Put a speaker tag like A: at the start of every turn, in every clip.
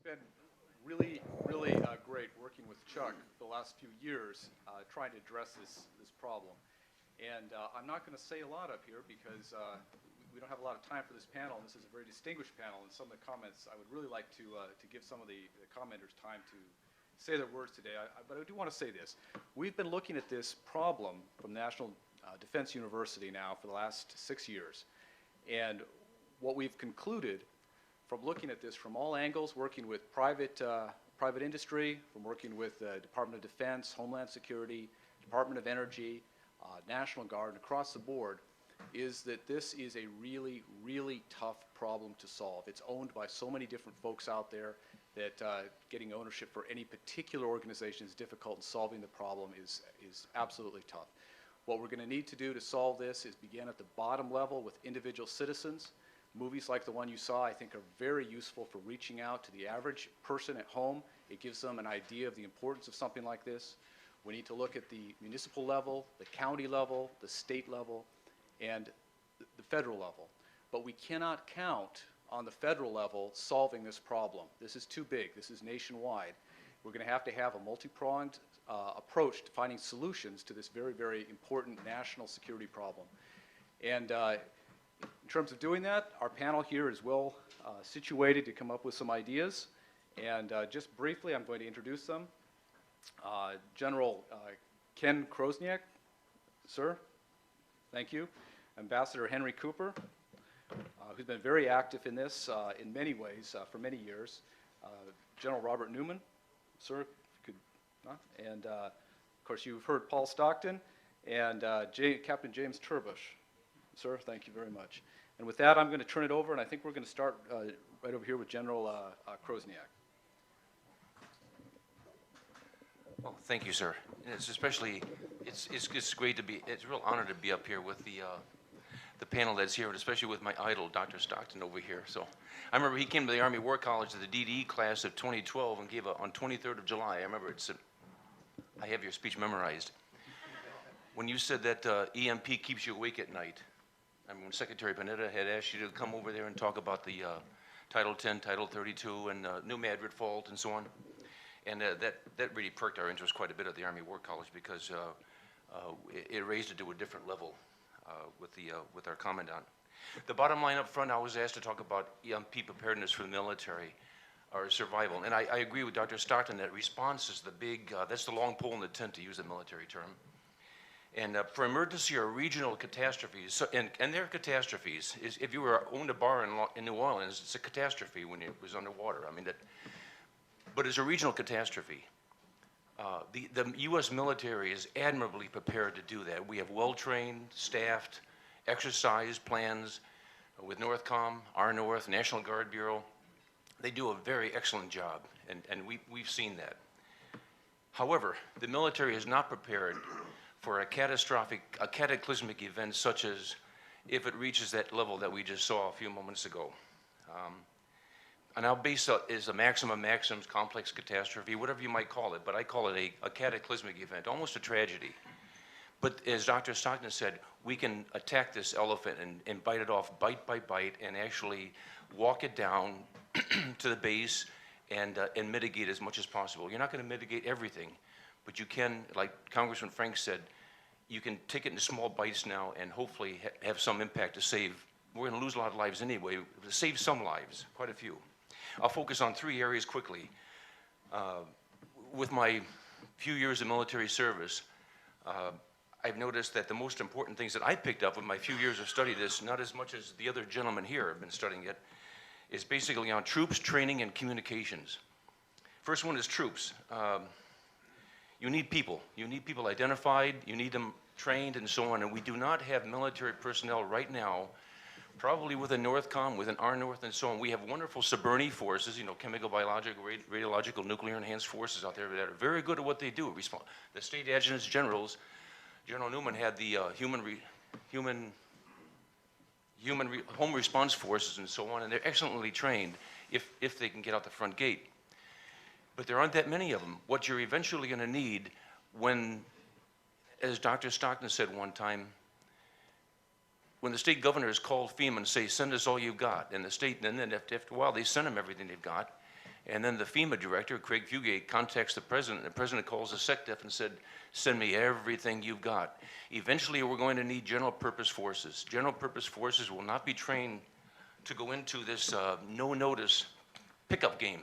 A: been really, really great working with Chuck the last few years trying to address this problem. And I'm not going to say a lot up here because we don't have a lot of time for this panel, and this is a very distinguished panel, and some of the comments, I would really like to give some of the commenters time to say their words today. But I do want to say this. We've been looking at this problem from National Defense University now for the last 6 years. And what we've concluded from looking at this from all angles, working with private industry, from working with the Department of Defense, Homeland Security, Department of Energy, National Guard, and across the board, is that this is a really, really tough problem to solve. It's owned by so many different folks out there that getting ownership for any particular organization is difficult, and solving the problem is absolutely tough. What we're going to need to do to solve this is begin at the bottom level with individual citizens. Movies like the one you saw, I think, are very useful for reaching out to the average person at home. It gives them an idea of the importance of something like this. We need to look at the municipal level, the county level, the state level, and the federal level. But we cannot count on the federal level solving this problem. This is too big. This is nationwide. We're going to have a multi-pronged approach to finding solutions to this very, very important national security problem. And in terms of doing that, our panel here is well situated to come up with some ideas. And just briefly, I'm going to introduce them. General Ken Chrosniak, sir, thank you. Ambassador Henry Cooper, who's been very active in this in many ways for many years. General Robert Newman, sir, if you could, and of course you've heard Paul Stockton, and Captain James Terbush. Sir, thank you very much. And with that, I'm going to turn it over, and I think we're going to start right over here with General Chrosniak.
B: Well, thank you, sir. And it's especially, it's great to be, it's a real honor to be up here with the panel that's here, and especially with my idol, Dr. Stockton, over here. So I remember he came to the Army War College to the DDE class of 2012 and gave on 23rd of July. I remember I have your speech memorized. When you said that EMP keeps you awake at night, I mean, when Secretary Panetta had asked you to come over there and talk about the Title 10, Title 32, and Newman fault and so on. And that really perked our interest quite a bit at the Army War College because it raised it to a different level with our commandant. The bottom line up front, I was asked to talk about EMP preparedness for the military, or survival. And I agree with Dr. Stockton that response is the big, that's the long pole in the tent, to use a military term. And for emergency or regional catastrophes, and they're catastrophes, if you owned a bar in New Orleans, it's a catastrophe when it was underwater. I mean, but it's a regional catastrophe. The U.S. military is admirably prepared to do that. We have well-trained, staffed, exercise plans with NORTHCOM, our North, National Guard Bureau. They do a very excellent job, and we've seen that. However, the military is not prepared for a cataclysmic event such as if it reaches that level that we just saw a few moments ago. And our base is a maxims, complex catastrophe, whatever you might call it, but I call it a cataclysmic event, almost a tragedy. But as Dr. Stockton said, we can attack this elephant and bite it off bite by bite and actually walk it down to the base and mitigate as much as possible. You're not going to mitigate everything, but you can, like Congressman Frank said, you can take it into small bites now and hopefully have some impact to save. We're going to lose a lot of lives anyway, to save some lives, quite a few. I'll focus on 3 areas quickly. With my few years of military service, I've noticed that the most important things that I picked up with my few years of study this, not as much as the other gentlemen here have been studying it, is basically on troops, training, and communications. First one is troops. You need people. You need people identified, you need them trained, and so on, and we do not have military personnel right now, probably within NORTHCOM, within our North, and so on. We have wonderful SBRNI forces, chemical, biological, radiological, nuclear enhanced forces out there that are very good at what they do. The state adjutants generals, General Newman had the home response forces and so on, and they're excellently trained if they can get out the front gate. But there aren't that many of them. What you're eventually going to need when, as Dr. Stockton said one time, when the state governors call FEMA and say, send us all you've got, and the state, and then after a while, they send them everything they've got, And then the FEMA director, Craig Fugate, contacts the president, and the president calls the SecDef and said, send me everything you've got. Eventually, we're going to need general purpose forces. General purpose forces will not be trained to go into this no-notice pickup game.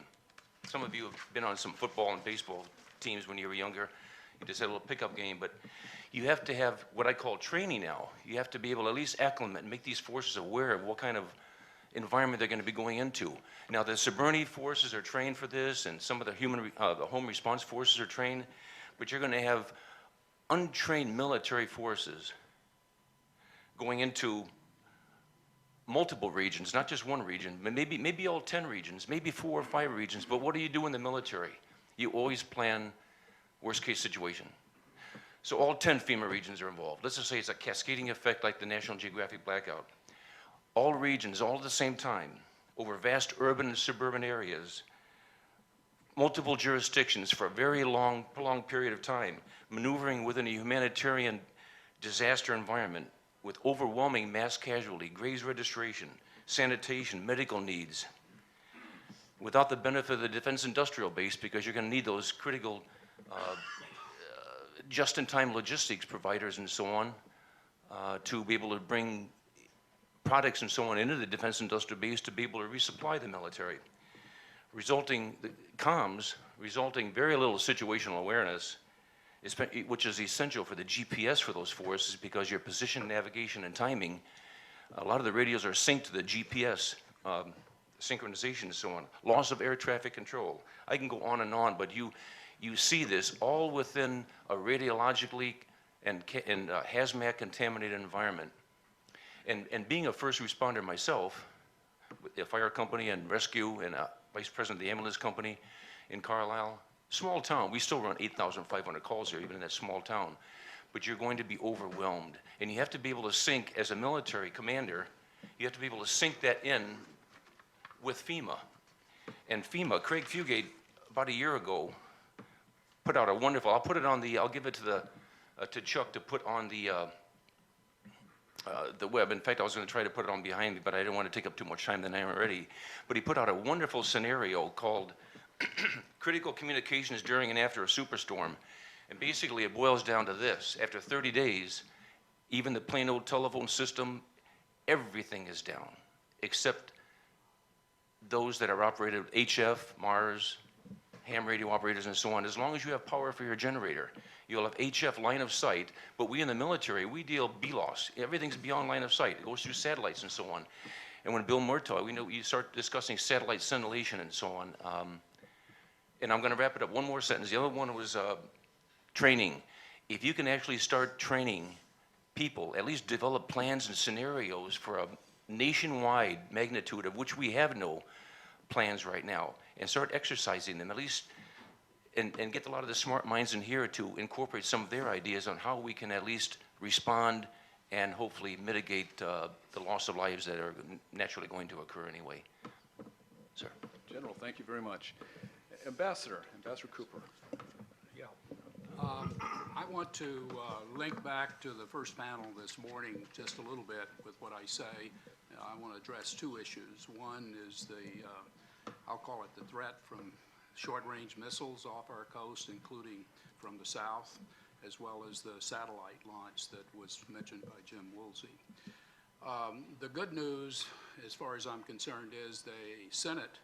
B: Some of you have been on some football and baseball teams when you were younger. You just had a little pickup game, but you have to have what I call training now. You have to be able to at least acclimate and make these forces aware of what kind of environment they're going to be going into. Now, the Suburni forces are trained for this, and some of the the home response forces are trained, but you're going to have untrained military forces going into multiple regions, not just one region, but maybe all 10 regions, maybe 4 or 5 regions. But what do you do in the military? You always plan worst case situation. So all 10 FEMA regions are involved. Let's just say it's a cascading effect like the National Geographic blackout. All regions, all at the same time, over vast urban and suburban areas, multiple jurisdictions for a very long, prolonged period of time, maneuvering within a humanitarian disaster environment with overwhelming mass casualty, graves registration, sanitation, medical needs, without the benefit of the defense industrial base, because you're going to need those critical just-in-time logistics providers and so on to be able to bring products and so on into the defense industrial base to be able to resupply the military, resulting very little situational awareness, which is essential for the GPS for those forces, because your position, navigation, and timing, a lot of the radios are synced to the GPS, synchronization and so on, loss of air traffic control. I can go on and on, but you see this all within a radiologically and hazmat contaminated environment. And being a first responder myself, with the fire company and rescue and vice president of the ambulance company in Carlisle, small town, we still run 8,500 calls here, even in that small town. But you're going to be overwhelmed. And you have to be able to sync, as a military commander, you have to be able to sync that in with FEMA. And FEMA, Craig Fugate, about a year ago, put out a wonderful, I'll give it to Chuck to put on the web. In fact, I was going to try to put it on behind me, but I didn't want to take up too much time than I am already. But he put out a wonderful scenario called Critical Communications During and After a Superstorm. And basically it boils down to this. After 30 days, even the plain old telephone system, everything is down, except those that are operated with HF, Mars, ham radio operators and so on. As long as you have power for your generator, you'll have HF line of sight, but we in the military, we deal BLOS. Everything's beyond line of sight. It goes through satellites and so on. And when Bill Murtaugh, you start discussing satellite scintillation and so on. And I'm gonna wrap it up, one more sentence. The other one was training. If you can actually start training people, at least develop plans and scenarios for a nationwide magnitude of which we have no plans right now, and start exercising them, at least, and get a lot of the smart minds in here to incorporate some of their ideas on how we can at least respond and hopefully mitigate the loss of lives that are naturally going to occur anyway. Sir.
A: General, thank you very much. Ambassador Cooper.
C: Yeah. I want to link back to the first panel this morning just a little bit with what I say. I want to address 2 issues. One is I'll call it the threat from short-range missiles off our coast, including from the south, as well as the satellite launch that was mentioned by Jim Woolsey. The good news, as far as I'm concerned, is the Senate,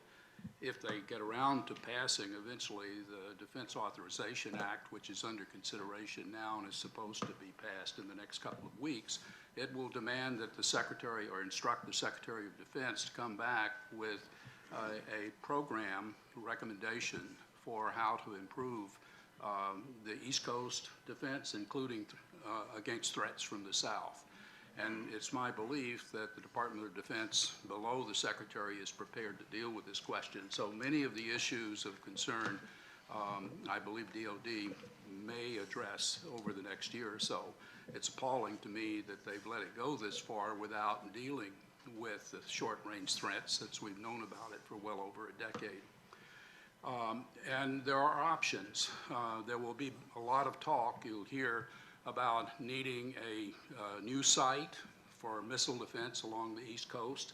C: if they get around to passing eventually the Defense Authorization Act, which is under consideration now and is supposed to be passed in the next couple of weeks, it will demand that the Secretary, or instruct the Secretary of Defense, to come back with a program recommendation for how to improve the East Coast defense, including against threats from the South. And it's my belief that the Department of Defense below the Secretary is prepared to deal with this question. So many of the issues of concern, I believe DOD may address over the next year or so. It's appalling to me that they've let it go this far without dealing with the short-range threats, since we've known about it for well over a decade. And there are options. There will be a lot of talk you'll hear about needing a new site for missile defense along the East Coast,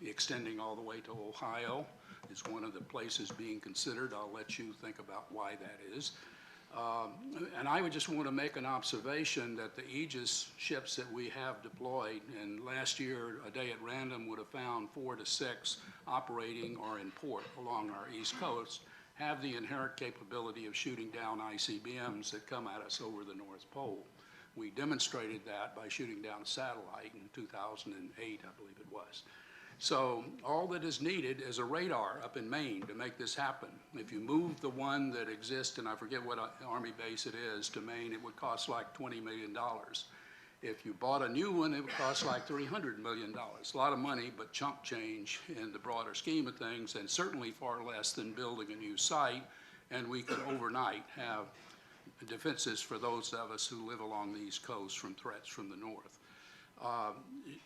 C: extending all the way to Ohio. is one of the places being considered. I'll let you think about why that is. And I would just want to make an observation that the Aegis ships that we have deployed, and last year a day at random would have found 4 to 6 operating or in port along our east coast, have the inherent capability of shooting down ICBMs that come at us over the North Pole. We demonstrated that by shooting down a satellite in 2008, I believe it was. So all that is needed is a radar up in Maine to make this happen. If you move the one that exists, and I forget what Army base it is, to Maine, it would cost like $20 million. If you bought a new one, it would cost like $300 million. A lot of money, but chump change in the broader scheme of things, and certainly far less than building a new site. And we could overnight have defenses for those of us who live along the East Coast from threats from the north.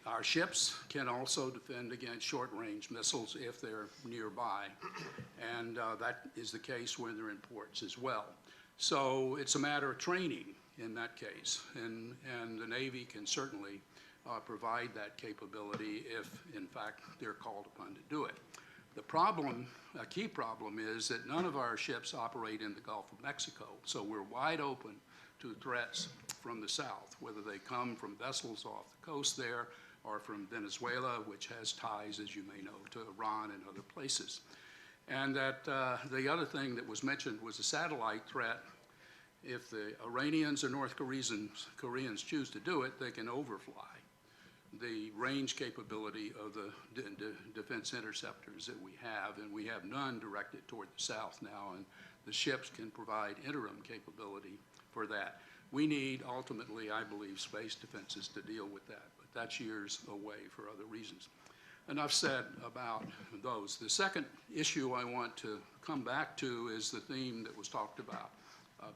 C: Our ships can also defend against short-range missiles if they're nearby, and that is the case when they're in ports as well. So it's a matter of training in that case, and the Navy can certainly provide that capability if, in fact, they're called upon to do it. The problem, a key problem, is that none of our ships operate in the Gulf of Mexico, so we're wide open to threats from the south, whether they come from vessels off the coast there or from Venezuela, which has ties, as you may know, to Iran and other places. And that the other thing that was mentioned was a satellite threat. If the Iranians or North Koreans choose to do it, they can overfly the range capability of the defense interceptors that we have, and we have none directed toward the south now, and the ships can provide interim capability for that. We need, ultimately, I believe, space defenses to deal with that, but that's years away for other reasons. Enough said about those. The second issue I want to come back to is the theme that was talked about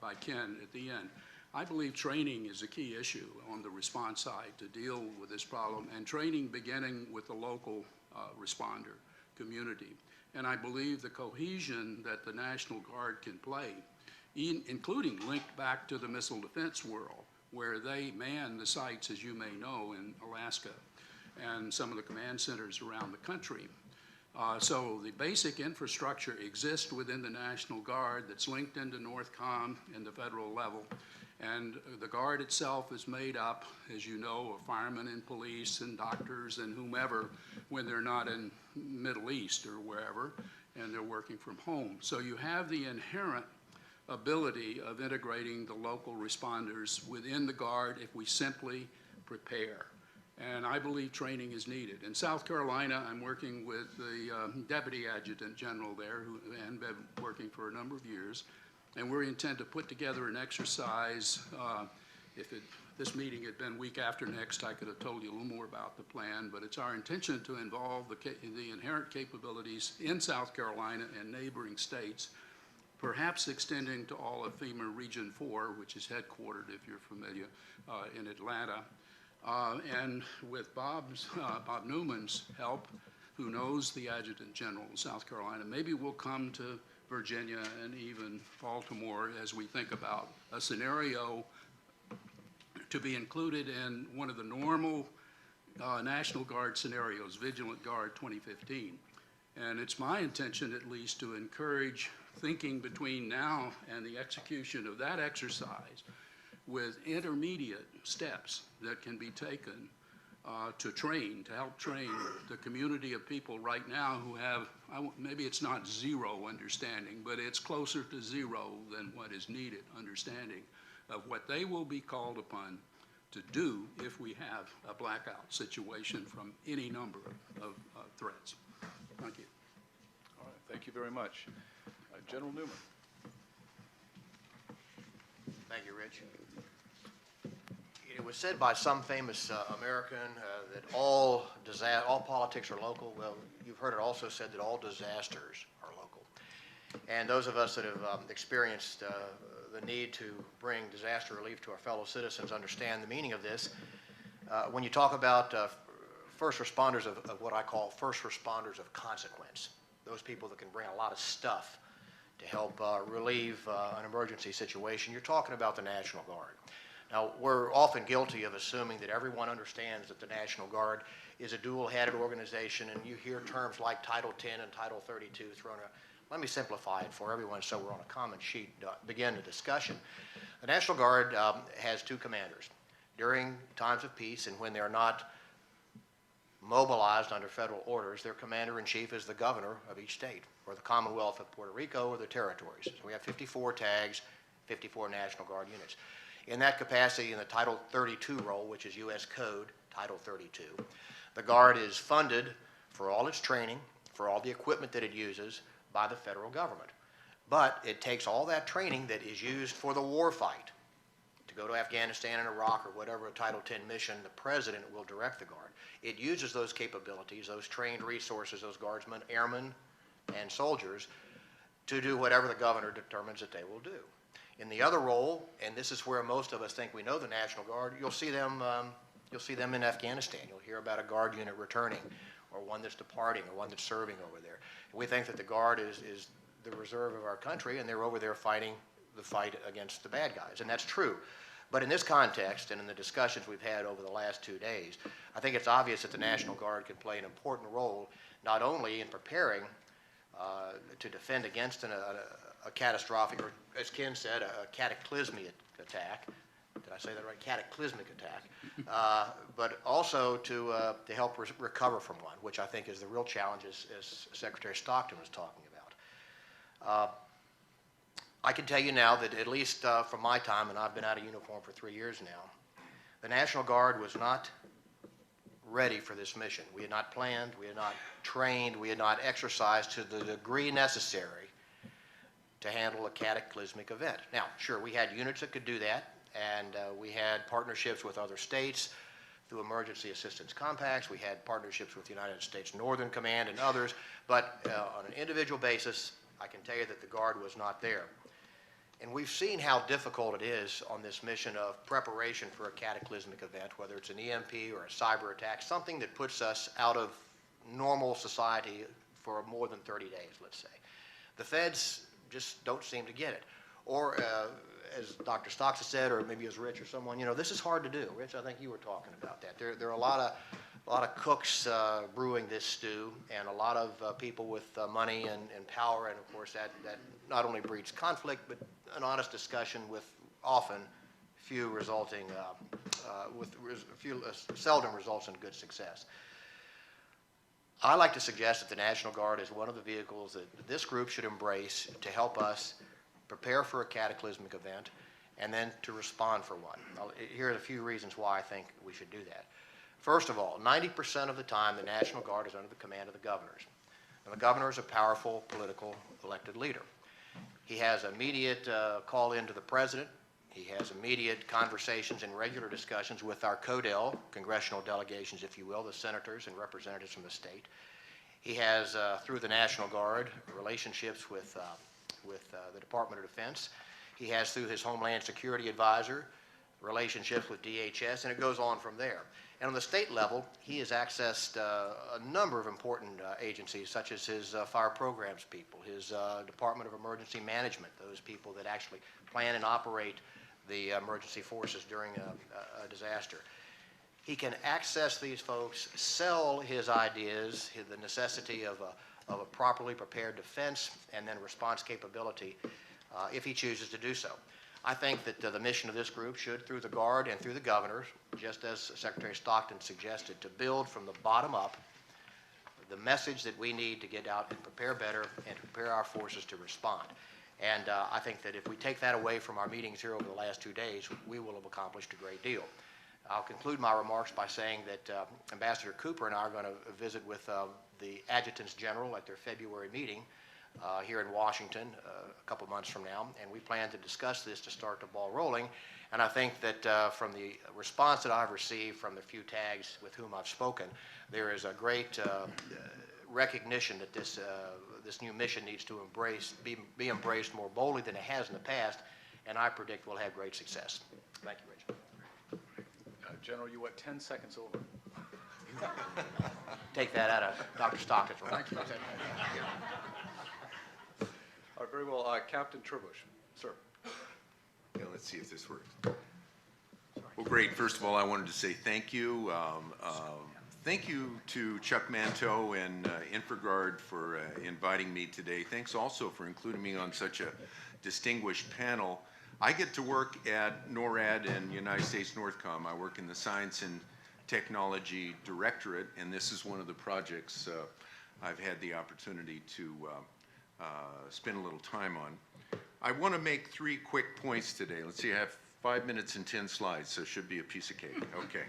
C: by Ken at the end. I believe training is a key issue on the response side to deal with this problem, and training beginning with the local responder community. And I believe the cohesion that the National Guard can play, including linked back to the missile defense world, where they man the sites, as you may know, in Alaska and some of the command centers around the country. So the basic infrastructure exists within the National Guard that's linked into NORTHCOM and the federal level. And the Guard itself is made up, as you know, of firemen and police and doctors and whomever when they're not in Middle East or wherever, and they're working from home. So you have the inherent ability of integrating the local responders within the Guard if we simply prepare. And I believe training is needed. In South Carolina, I'm working with the Deputy Adjutant General there, and been working for a number of years. And we intend to put together an exercise. If this meeting had been week after next, I could have told you a little more about the plan, but it's our intention to involve the inherent capabilities in South Carolina and neighboring states, perhaps extending to all of FEMA Region 4, which is headquartered, if you're familiar, in Atlanta. And with Bob Newman's help, who knows the Adjutant General of South Carolina, maybe we'll come to Virginia and even Baltimore as we think about a scenario to be included in one of the normal National Guard scenarios, Vigilant Guard 2015. And it's my intention, at least, to encourage thinking between now and the execution of that exercise with intermediate steps that can be taken to help train the community of people right now who have, maybe it's not zero understanding, but it's closer to zero than what is needed understanding of what they will be called upon to do if we have a blackout situation from any number of threats. Thank you.
A: All right, thank you very much. General Newman.
D: Thank you, Rich. It was said by some famous American that all politics are local. Well, you've heard it also said that all disasters are local. And those of us that have experienced the need to bring disaster relief to our fellow citizens understand the meaning of this. When you talk about first responders of what I call first responders of consequence, those people that can bring a lot of stuff to help relieve an emergency situation, you're talking about the National Guard. Now, we're often guilty of assuming that everyone understands that the National Guard is a dual-headed organization, and you hear terms like Title 10 and Title 32 thrown out. Let me simplify it for everyone so we're on a common sheet to begin the discussion. The National Guard has two commanders. During times of peace and when they're not mobilized under federal orders, their commander-in-chief is the governor of each state, or the Commonwealth of Puerto Rico, or the territories. So we have 54 tags, 54 National Guard units. In that capacity, in the Title 32 role, which is U.S. Code, Title 32, the Guard is funded for all its training, for all the equipment that it uses by the federal government. But it takes all that training that is used for the war fight, to go to Afghanistan and Iraq or whatever a Title 10 mission, the president will direct the Guard. It uses those capabilities, those trained resources, those guardsmen, airmen, and soldiers to do whatever the governor determines that they will do. In the other role, and this is where most of us think we know the National Guard, you'll see them in Afghanistan. You'll hear about a Guard unit returning, or one that's departing, or one that's serving over there. And we think that the Guard is the reserve of our country, and they're over there fighting the fight against the bad guys, and that's true. But in this context, and in the discussions we've had over the last 2 days, I think it's obvious that the National Guard can play an important role, not only in preparing to defend against a catastrophic, or as Ken said, a cataclysmic attack. Did I say that right? Cataclysmic attack. But also to help recover from one, which I think is the real challenge, as Secretary Stockton was talking about. I can tell you now that at least from my time, and I've been out of uniform for 3 years now, the National Guard was not ready for this mission. We had not planned, we had not trained, we had not exercised to the degree necessary to handle a cataclysmic event. Now, sure, we had units that could do that, and we had partnerships with other states through emergency assistance compacts. We had partnerships with the United States Northern Command and others, but on an individual basis, I can tell you that the Guard was not there. And we've seen how difficult it is on this mission of preparation for a cataclysmic event, whether it's an EMP or a cyber attack, something that puts us out of normal society for more than 30 days, let's say. The feds just don't seem to get it. Or, as Dr. Stockton said, or maybe it was Rich or someone, this is hard to do. Rich, I think you were talking about that. There are a lot of cooks brewing this stew, and a lot of people with money and power, and of course that not only breeds conflict, but an honest discussion with often few resulting, seldom results in good success. I like to suggest that the National Guard is one of the vehicles that this group should embrace to help us prepare for a cataclysmic event and then to respond for one. Here are a few reasons why I think we should do that. First of all, 90% of the time the National Guard is under the command of the governors. And the governor is a powerful political elected leader. He has immediate call in to the president. He has immediate conversations and regular discussions with our CODEL, congressional delegations, if you will, the senators and representatives from the state. He has, through the National Guard, relationships with the Department of Defense. He has, through his Homeland Security Advisor, relationships with DHS, and it goes on from there. And on the state level, he has accessed a number of important agencies, such as his fire programs people, his Department of Emergency Management, those people that actually plan and operate the emergency forces during a disaster. He can access these folks, sell his ideas, the necessity of a properly prepared defense and then response capability if he chooses to do so. I think that the mission of this group should, through the Guard and through the governors, just as Secretary Stockton suggested, to build from the bottom up the message that we need to get out and prepare better and prepare our forces to respond. And I think that if we take that away from our meetings here over the last 2 days, we will have accomplished a great deal. I'll conclude my remarks by saying that Ambassador Cooper and I are going to visit with the Adjutants General at their February meeting here in Washington a couple months from now, and we plan to discuss this to start the ball rolling. And I think that from the response that I've received from the few tags with whom I've spoken, there is a great recognition that this new mission needs to be embraced more boldly than it has in the past, and I predict we'll have great success. Thank you, Rich.
A: General, you went 10 seconds over.
D: Take that out of Dr. Stockton's remarks.
A: All right, very well. Captain Terbush, sir.
E: Yeah, let's see if this works. Well, great. First of all, I wanted to say thank you. Thank you to Chuck Manteau and InfraGard for inviting me today. Thanks also for including me on such a distinguished panel. I get to work at NORAD and United States NORTHCOM. I work in the Science and Technology Directorate, and this is one of the projects I've had the opportunity to spend a little time on. I want to make 3 quick points today. Let's see, I have 5 minutes and 10 slides, so it should be a piece of cake. Okay.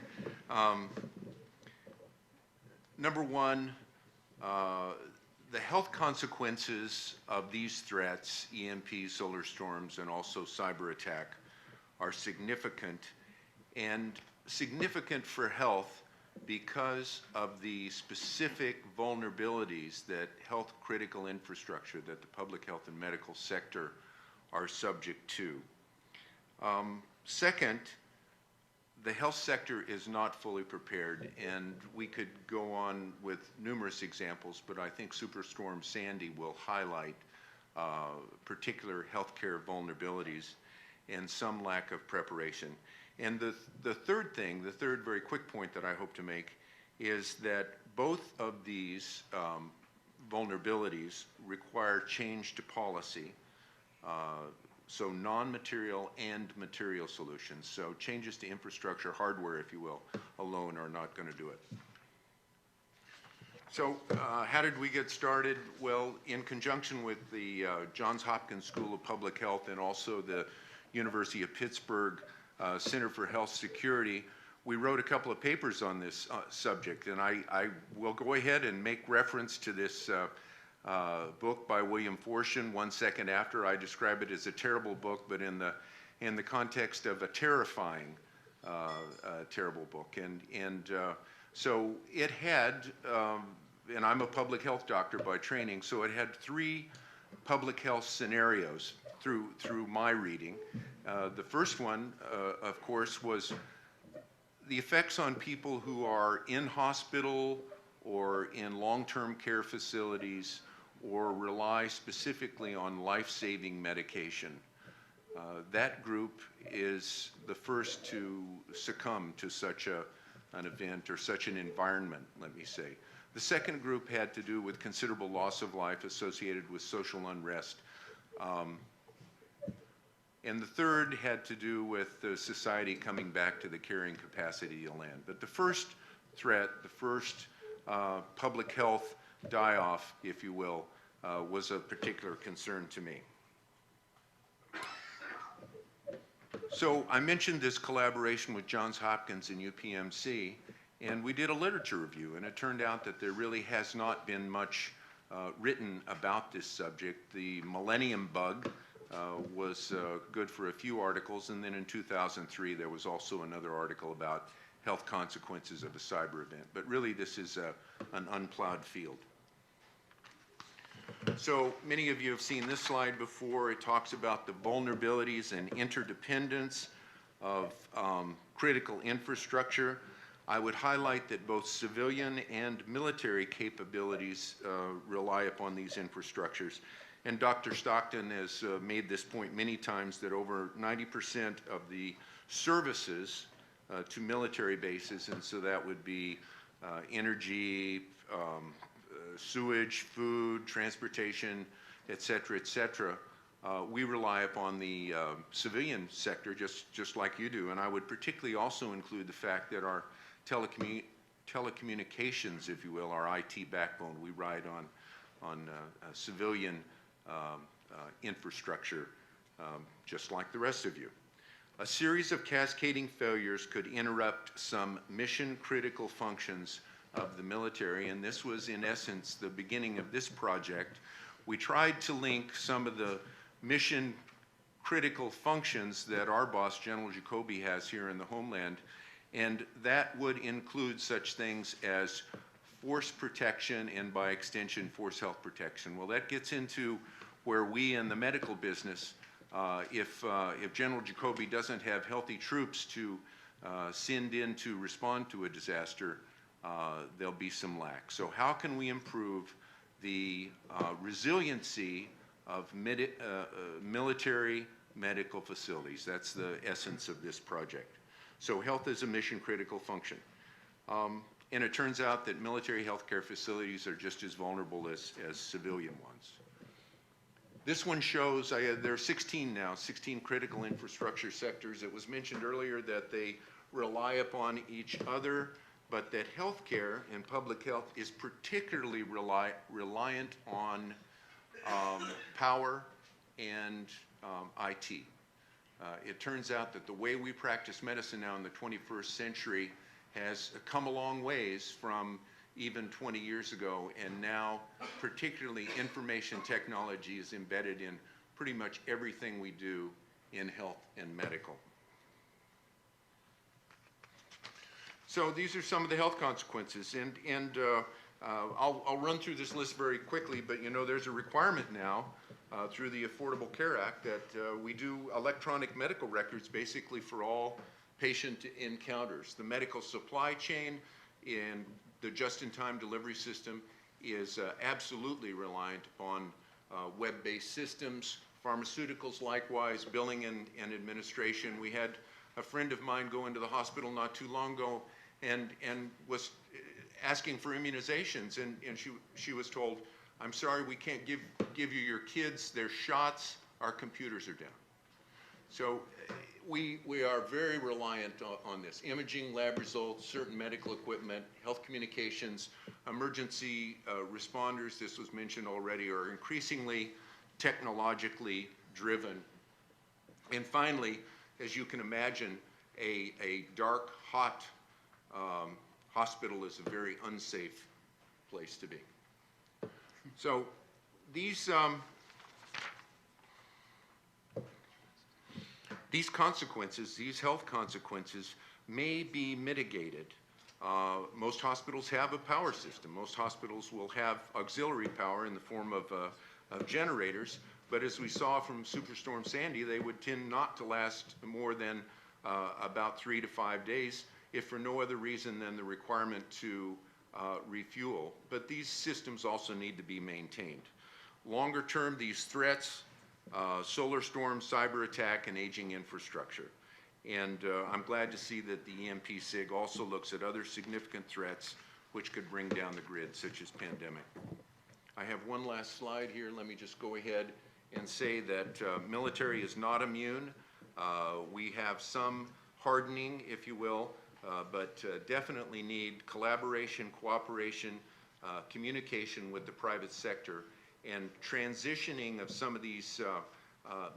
E: Number one, the health consequences of these threats, EMP, solar storms, and also cyber attack, are significant, and significant for health because of the specific vulnerabilities that health critical infrastructure, that the public health and medical sector are subject to. Second, the health sector is not fully prepared, and we could go on with numerous examples, but I think Superstorm Sandy will highlight particular healthcare vulnerabilities and some lack of preparation. And the third thing, the third very quick point that I hope to make is that both of these vulnerabilities require change to policy. So non-material and material solutions. So changes to infrastructure, hardware, if you will, alone are not going to do it. So how did we get started? Well, in conjunction with the Johns Hopkins School of Public Health and also the University of Pittsburgh Center for Health Security, we wrote a couple of papers on this subject, and I will go ahead and make reference to this book by William Forstchen 1 second after. I describe it as a terrible book, but in the context of a terrifying, terrible book. And so it had, and I'm a public health doctor by training, so it had 3 public health scenarios through my reading. The first one, of course, was the effects on people who are in hospital or in long-term care facilities or rely specifically on life-saving medication. That group is the first to succumb to such an event or such an environment, let me say. The second group had to do with considerable loss of life associated with social unrest. And the third had to do with the society coming back to the carrying capacity of the land. But the first threat, the first public health die-off, if you will, was a particular concern to me. So I mentioned this collaboration with Johns Hopkins and UPMC, and we did a literature review, and it turned out that there really has not been much written about this subject. The Millennium Bug was good for a few articles, and then in 2003 there was also another article about health consequences of a cyber event. But really this is an unplowed field. So many of you have seen this slide before. It talks about the vulnerabilities and interdependence of critical infrastructure. I would highlight that both civilian and military capabilities rely upon these infrastructures. And Dr. Stockton has made this point many times that over 90% of the services to military bases, and so that would be energy, sewage, food, transportation, et cetera, we rely upon the civilian sector just like you do. And I would particularly also include the fact that our telecommunications, if you will, our IT backbone, we ride on civilian infrastructure just like the rest of you. A series of cascading failures could interrupt some mission-critical functions of the military, and this was in essence the beginning of this project. We tried to link some of the mission-critical functions that our boss, General Jacoby, has here in the Homeland, and that would include such things as force protection and, by extension, force health protection. Well, that gets into where we in the medical business, if General Jacoby doesn't have healthy troops to send in to respond to a disaster, there'll be some lack. So how can we improve the resiliency of military medical facilities? That's the essence of this project. So health is a mission-critical function. And it turns out that military healthcare facilities are just as vulnerable as civilian ones. This one shows, there are 16 now, 16 critical infrastructure sectors. It was mentioned earlier that they rely upon each other, but that healthcare and public health is particularly reliant on power and IT. It turns out that the way we practice medicine now in the 21st century has come a long ways from even 20 years ago, and now particularly information technology is embedded in pretty much everything we do in health and medical. So these are some of the health consequences, and I'll run through this list very quickly, but you know there's a requirement now through the Affordable Care Act that we do electronic medical records basically for all patient encounters. The medical supply chain and the just-in-time delivery system is absolutely reliant on web-based systems. Pharmaceuticals likewise, billing and administration. We had a friend of mine go into the hospital not too long ago and was asking for immunizations, and she was told, I'm sorry, we can't give you your kids their shots, our computers are down. So we are very reliant on this. Imaging, lab results, certain medical equipment, health communications, emergency responders, this was mentioned already, are increasingly technologically driven. And finally, as you can imagine, a dark, hot hospital is a very unsafe place to be. So these consequences, these health consequences, may be mitigated. Most hospitals have a power system. Most hospitals will have auxiliary power in the form of generators, but as we saw from Superstorm Sandy, they would tend not to last more than about 3 to 5 days, if for no other reason than the requirement to refuel. But these systems also need to be maintained. Longer term, these threats, solar storm, cyber attack, and aging infrastructure. And I'm glad to see that the EMP SIG also looks at other significant threats which could bring down the grid, such as pandemic. I have one last slide here. Let me just go ahead and say that military is not immune. We have some hardening, if you will, but definitely need collaboration, cooperation, communication with the private sector, and transitioning of some of these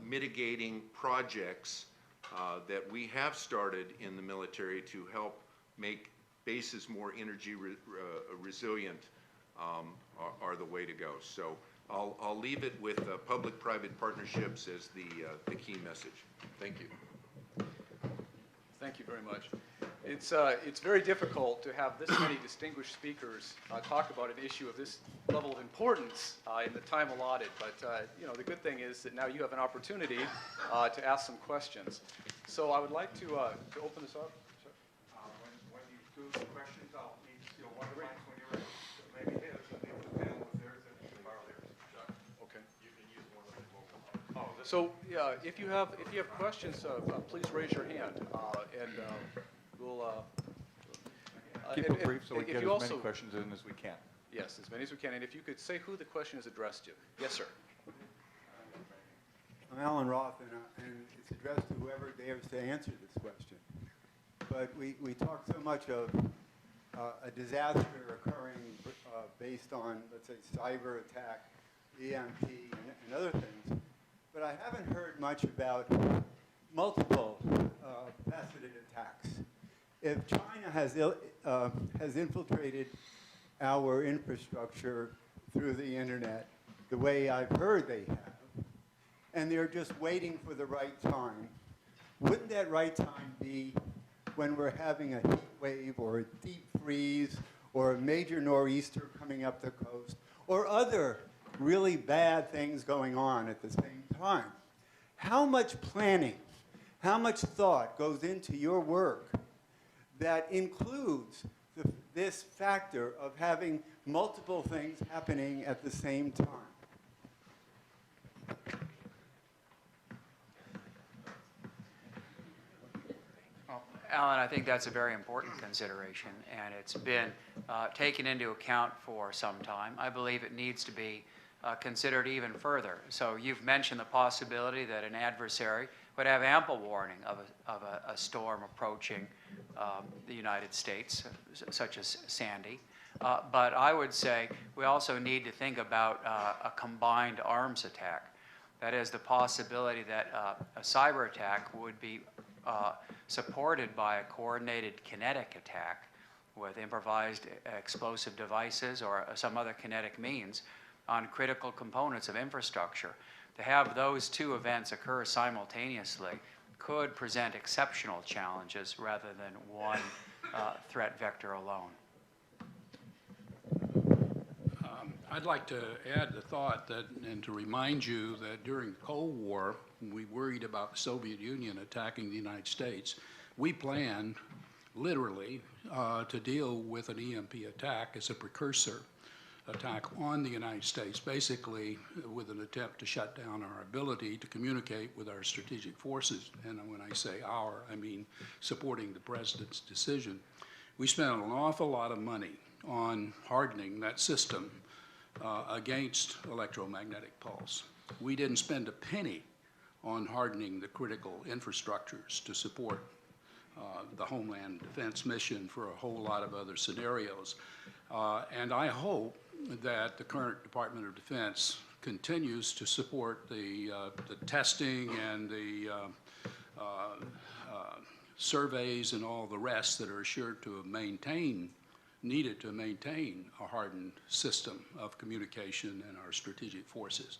E: mitigating projects that we have started in the military to help make bases more energy resilient are the way to go. So I'll leave it with public-private partnerships as the key message. Thank you.
A: Thank you very much. It's very difficult to have this many distinguished speakers talk about an issue of this level of importance in the time allotted. But you know, the good thing is that now you have an opportunity to ask some questions. So I would like to open this up.
F: When you do the questions, I'll need to steal one of the mics when you're ready. So maybe his, and the other panel with theirs, and you can borrow theirs.
A: Okay.
F: You can use one of the mobile. Oh, this.
A: So yeah, if you have questions, please raise your hand, and we'll.
F: Keep it brief so we
A: if
F: get
A: you
F: as
A: also,
F: many questions in as we can.
A: Yes, as many as we can. And if you could say who the question is addressed to. Yes, sir.
G: I'm Alan Roth, and it's addressed to whoever dares to answer this question. But we talk so much of a disaster occurring based on, let's say, cyber attack, EMP, and other things. But I haven't heard much about multiple faceted attacks. If China has infiltrated our infrastructure through the internet the way I've heard they have, and they're just waiting for the right time, wouldn't that right time be when we're having a heat wave or a deep freeze or a major nor'easter coming up the coast or other really bad things going on at the same time? How much planning, how much thought goes into your work that includes this factor of having multiple things happening at the same time?
H: Alan, I think that's a very important consideration, and it's been taken into account for some time. I believe it needs to be considered even further. So you've mentioned the possibility that an adversary would have ample warning of a storm approaching the United States, such as Sandy. But I would say we also need to think about a combined arms attack. That is, the possibility that a cyber attack would be supported by a coordinated kinetic attack with improvised explosive devices or some other kinetic means on critical components of infrastructure. To have those two events occur simultaneously could present exceptional challenges rather than one threat vector alone.
C: I'd like to add the thought that, and to remind you that during the Cold War, when we worried about the Soviet Union attacking the United States, we planned literally to deal with an EMP attack as a precursor attack on the United States, basically with an attempt to shut down our ability to communicate with our strategic forces. And when I say our, I mean supporting the president's decision. We spent an awful lot of money on hardening that system against electromagnetic pulse. We didn't spend a penny on hardening the critical infrastructures to support the Homeland defense mission for a whole lot of other scenarios. And I hope that the current Department of Defense continues to support the testing and the surveys and all the rest that are assured to have needed to maintain a hardened system of communication in our strategic forces.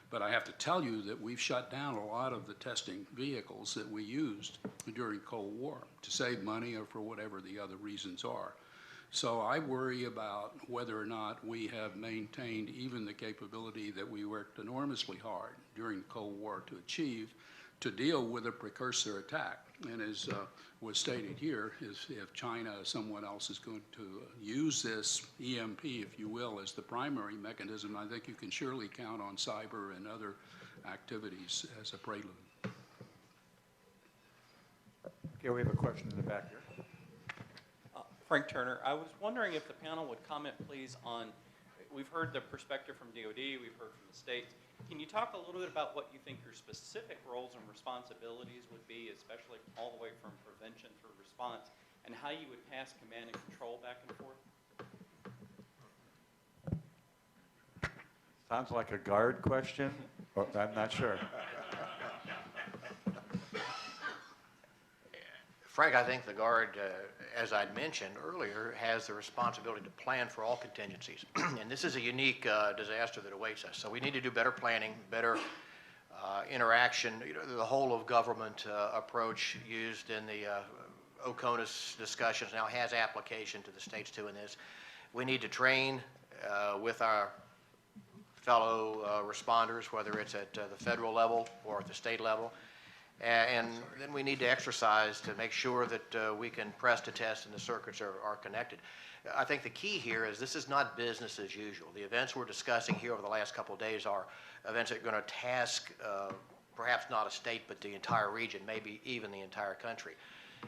C: But I have to tell you that we've shut down a lot of the testing vehicles that we used during Cold War to save money or for whatever the other reasons are. So I worry about whether or not we have maintained even the capability that we worked enormously hard during the Cold War to achieve to deal with a precursor attack. And as was stated here, is if China or someone else is going to use this EMP, if you will, as the primary mechanism, I think you can surely count on cyber and other activities as a prelude.
F: Okay, we have a question in the back here.
I: Frank Turner, I was wondering if the panel would comment, please, on, we've heard the perspective from DOD, we've heard from the states. Can you talk a little bit about what you think your specific roles and responsibilities would be, especially all the way from prevention through response, and how you would pass command and control back and forth?
F: Sounds like a guard question. Oh, I'm not sure.
D: Frank, I think the Guard, as I'd mentioned earlier, has the responsibility to plan for all contingencies. And this is a unique disaster that awaits us. So we need to do better planning, better interaction. You know, the whole of government approach used in the OCONUS discussions now has application to the states too in this. We need to train with our fellow responders, whether it's at the federal level or at the state level. And then we need to exercise to make sure that we can press to test and the circuits are connected. I think the key here is this is not business as usual. The events we're discussing here over the last couple of days are events that are going to task perhaps not a state but the entire region, maybe even the entire country.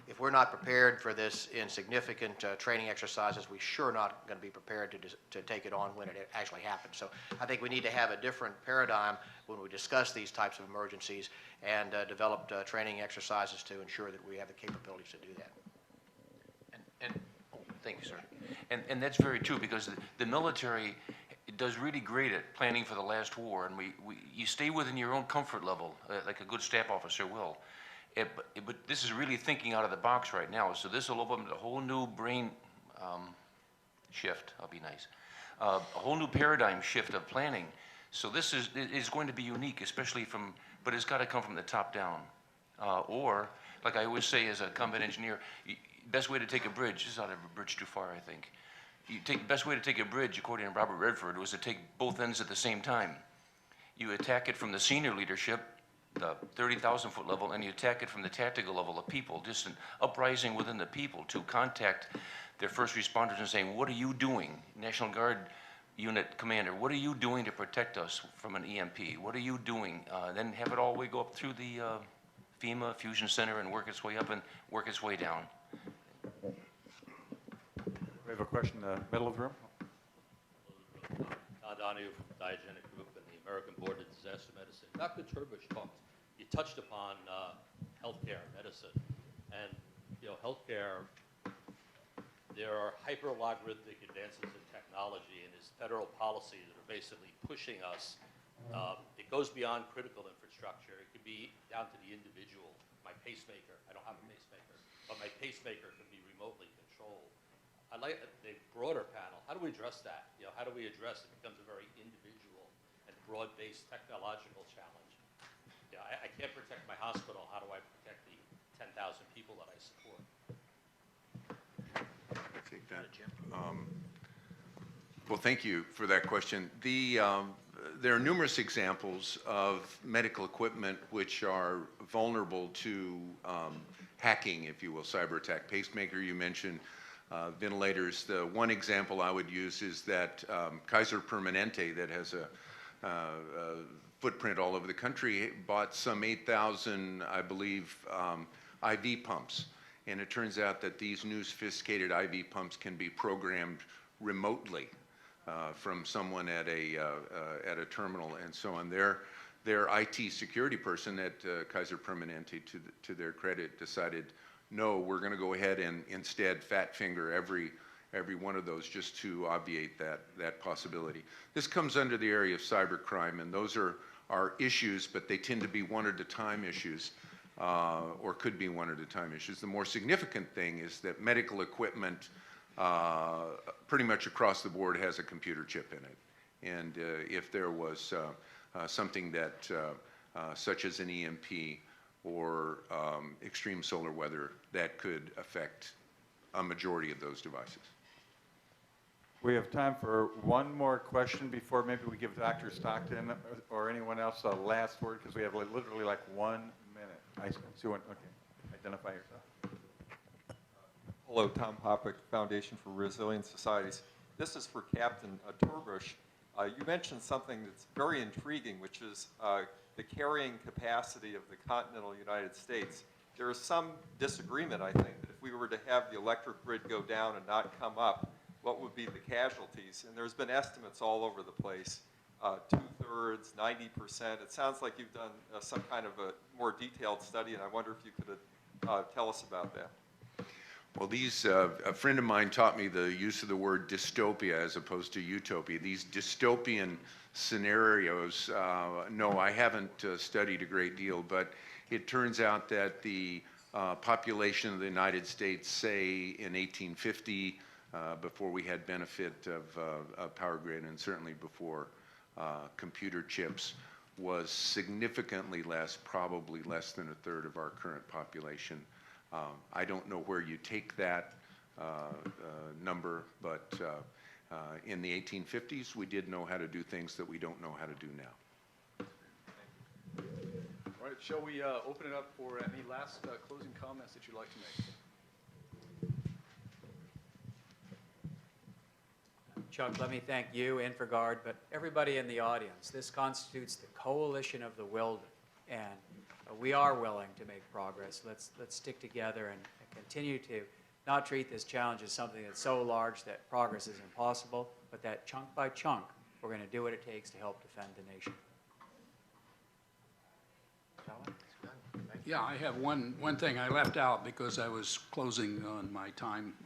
D: If we're not prepared for this in significant training exercises, we're sure not going to be prepared to take it on when it actually happens. So I think we need to have a different paradigm when we discuss these types of emergencies and develop training exercises to ensure that we have the capabilities to do that.
B: Thank you, sir. And that's very true, because the military does really great at planning for the last war, and you stay within your own comfort level, like a good staff officer will. But this is really thinking out of the box right now, so this will open up a whole new brain shift. I'll be nice. A whole new paradigm shift of planning. So this is going to be unique, especially but it's got to come from the top down. Or, like I always say as a combat engineer, best way to take a bridge, this is not a bridge too far, I think. Best way to take a bridge, according to Robert Redford, was to take both ends at the same time. You attack it from the senior leadership, the 30,000-foot level, and you attack it from the tactical level of people, just an uprising within the people to contact their first responders and saying, what are you doing, National Guard unit commander, what are you doing to protect us from an EMP? What are you doing? Then have it all the way go up through the FEMA Fusion Center and work its way up and work its way down.
F: We have a question in the middle of the room.
J: Don Donahue from the Diagenic Group and the American Board of Disaster Medicine. Dr. Terbush you touched upon healthcare medicine. And, you know, healthcare, there are hyper-logarithmic advances in technology, and there's federal policies that are basically pushing us. It goes beyond critical infrastructure. It could be down to the individual. My pacemaker, I don't have a pacemaker, but my pacemaker can be remotely controlled. I'd like a broader panel. How do we address that? You know, how do we address it? It becomes a very individual and broad-based technological challenge. Yeah, I can't protect my hospital. How do I protect the 10,000 people that I support?
E: Take that. Well, thank you for that question. There are numerous examples of medical equipment which are vulnerable to hacking, if you will, cyber attack. Pacemaker, you mentioned, ventilators. The one example I would use is that Kaiser Permanente, that has a footprint all over the country, bought some 8,000, I believe, IV pumps. And it turns out that these new sophisticated IV pumps can be programmed remotely from someone at a terminal and so on. Their IT security person at Kaiser Permanente, to their credit, decided, no, we're going to go ahead and instead fat finger every one of those just to obviate that possibility. This comes under the area of cybercrime, and those are issues, but they tend to be one-at-a-time issues, or could be one-at-a-time issues. The more significant thing is that medical equipment pretty much across the board has a computer chip in it. And if there was something that, such as an EMP or extreme solar weather, that could affect a majority of those devices.
F: We have time for one more question before maybe we give Dr. Stockton or anyone else a last word, because we have literally like 1 minute. I see one. Okay. Identify yourself.
K: Hello, Tom Hopick, Foundation for Resilient Societies. This is for Captain Terbush. You mentioned something that's very intriguing, which is the carrying capacity of the continental United States. There is some disagreement, I think, that if we were to have the electric grid go down and not come up, what would be the casualties? And there's been estimates all over the place, 2/3, 90%. It sounds like you've done some kind of a more detailed study, and I wonder if you could tell us about that.
E: Well, a friend of mine taught me the use of the word dystopia as opposed to utopia. These dystopian scenarios, no, I haven't studied a great deal, but it turns out that the population of the United States, say in 1850, before we had benefit of power grid, and certainly before computer chips, was significantly less, probably less than 1/3 of our current population. I don't know where you take that number, but in the 1850s, we did know how to do things that we don't know how to do now.
A: All right, shall we open it up for any last closing comments that you'd like to make?
H: Chuck, let me thank you, InfraGard, but everybody in the audience. This constitutes the coalition of the willing, and we are willing to make progress. Let's stick together and continue to not treat this challenge as something that's so large that progress is impossible, but that chunk by chunk, we're going to do what it takes to help defend the nation.
C: Yeah, I have one thing I left out because I was closing on my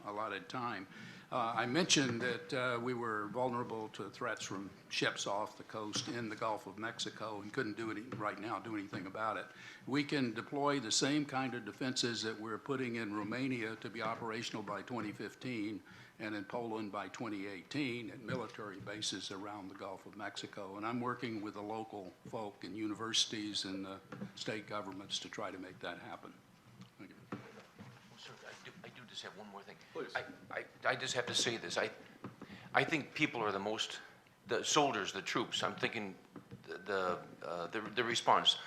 C: allotted time. I mentioned that we were vulnerable to threats from ships off the coast in the Gulf of Mexico and couldn't do anything about it. We can deploy the same kind of defenses that we're putting in Romania to be operational by 2015 and in Poland by 2018 at military bases around the Gulf of Mexico. And I'm working with the local folk and universities and the state governments to try to make that happen. Thank you.
B: Sir, I do just have one more thing.
A: Please.
B: I just have to say this. I think people are the soldiers, the troops. I'm thinking the response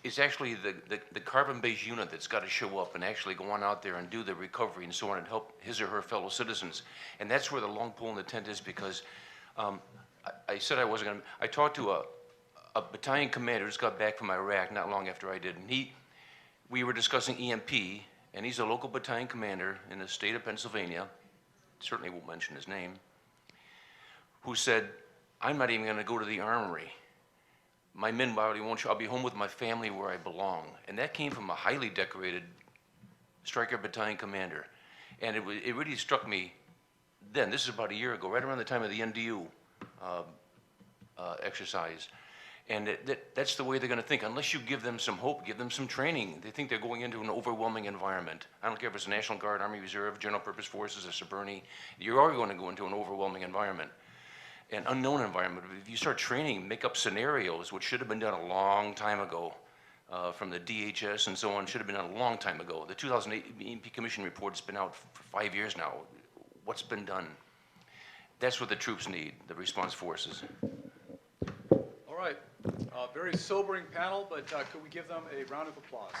B: is actually the carbon-based unit that's got to show up and actually go on out there and do the recovery and so on and help his or her fellow citizens. And that's where the long pole in the tent is, because I said I wasn't going to. I talked to a battalion commander who just got back from Iraq not long after I did, and we were discussing EMP, and he's a local battalion commander in the state of Pennsylvania, certainly won't mention his name, who said, I'm not even gonna go to the armory. My men body won't show, I'll be home with my family where I belong. And that came from a highly decorated Stryker Battalion commander. And it really struck me then, this is about a year ago, right around the time of the NDU exercise. And that's the way they're gonna think. Unless you give them some hope, give them some training, they think they're going into an overwhelming environment. I don't care if it's the National Guard, Army Reserve, General Purpose Forces, or CBRNE, you are gonna go into an overwhelming environment, an unknown environment. If you start training, make up scenarios, which should have been done a long time ago, from the DHS and so on, should have been done a long time ago. The 2008 EMP Commission report has been out for 5 years now. What's been done? That's what the troops need, the response forces.
A: All right, very sobering panel, but could we give them a round of applause?